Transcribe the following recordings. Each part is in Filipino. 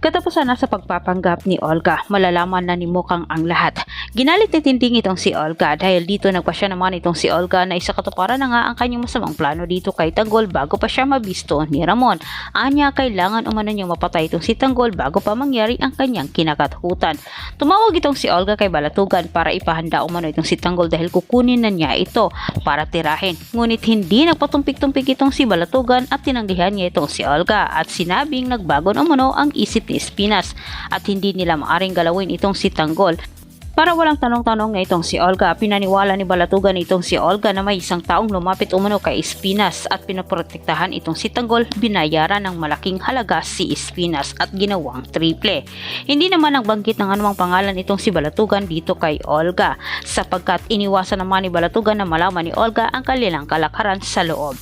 Katapusan na sa pagpapanggap ni Olga, malalaman na ni Mukhang ang lahat. Ginalit ni Tinting itong si Olga dahil dito nagpasya naman itong si Olga na isa katuparan na nga ang kanyang masamang plano dito kay Tanggol bago pa siya mabisto ni Ramon. Anya, kailangan umano niyang mapatay itong si Tanggol bago pa mangyari ang kanyang kinakatakutan. Tumawag itong si Olga kay Balatugan para ipahanda umano itong si Tanggol dahil kukunin na niya ito para tirahin. Ngunit hindi nagpatumpik-tumpik itong si Balatugan at tinanggihan niya itong si Olga at sinabing nagbago na umano ang isip ni Espinas at hindi nila maaring galawin itong si Tanggol. Para walang tanong-tanong na itong si Olga, pinaniwala ni Balatugan itong si Olga na may isang taong lumapit umano kay Espinas at pinaprotektahan itong si Tanggol, binayaran ng malaking halaga si Espinas at ginawang triple. Hindi naman nagbanggit ng anumang pangalan itong si Balatugan dito kay Olga sapagkat iniwasan naman ni Balatugan na malaman ni Olga ang kanilang kalakaran sa loob.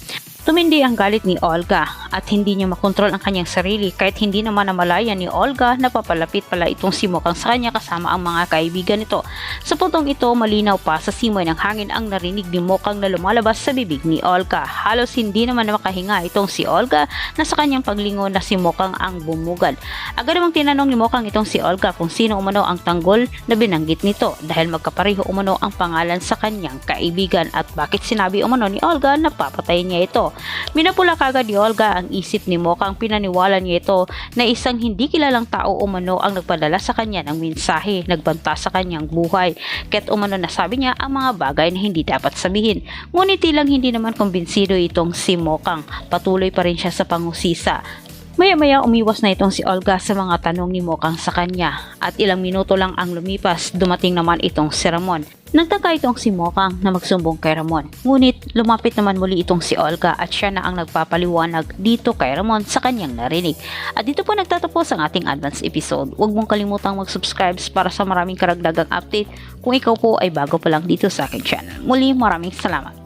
Tumindi ang galit ni Olga at hindi niya makontrol ang kanyang sarili kahit hindi naman namalayan ni Olga na papalapit pala itong si Mukhang sa kanya kasama ang mga kaibigan nito. Sa puntong ito, malinaw pa sa simoy ng hangin ang narinig ni Mukhang na lumalabas sa bibig ni Olga. Halos hindi naman makahinga itong si Olga na sa kanyang paglingon na si Mukhang ang bumugad. Agad namang tinanong ni Mukhang itong si Olga kung sino umano ang Tanggol na binanggit nito dahil magkapareho umano ang pangalan sa kanyang kaibigan at bakit sinabi umano ni Olga na papatayin niya ito. Minapula kagad ni Olga ang isip ni Mukhang, pinaniwala niya ito na isang hindi kilalang tao umano ang nagpadala sa kanya ng mensahe, nagbanta sa kanyang buhay. Kaya't umano nasabi niya ang mga bagay na hindi dapat sabihin. Ngunit ilang hindi naman kumbinsido itong si Mukhang. Patuloy pa rin siya sa pangusisa. Maya-maya umiwas na itong si Olga sa mga tanong ni Mukhang sa kanya at ilang minuto lang ang lumipas, dumating naman itong si Ramon. Nagtaka itong si Mukhang na magsumbong kay Ramon. Ngunit lumapit naman muli itong si Olga at siya na ang nagpapaliwanag dito kay Ramon sa kanyang narinig. At dito po nagtatapos ang ating advance episode. Huwag mong kalimutang mag-subscribe para sa maraming karagdagang update kung ikaw po ay bago pa lang dito sa aking channel. Muli, maraming salamat.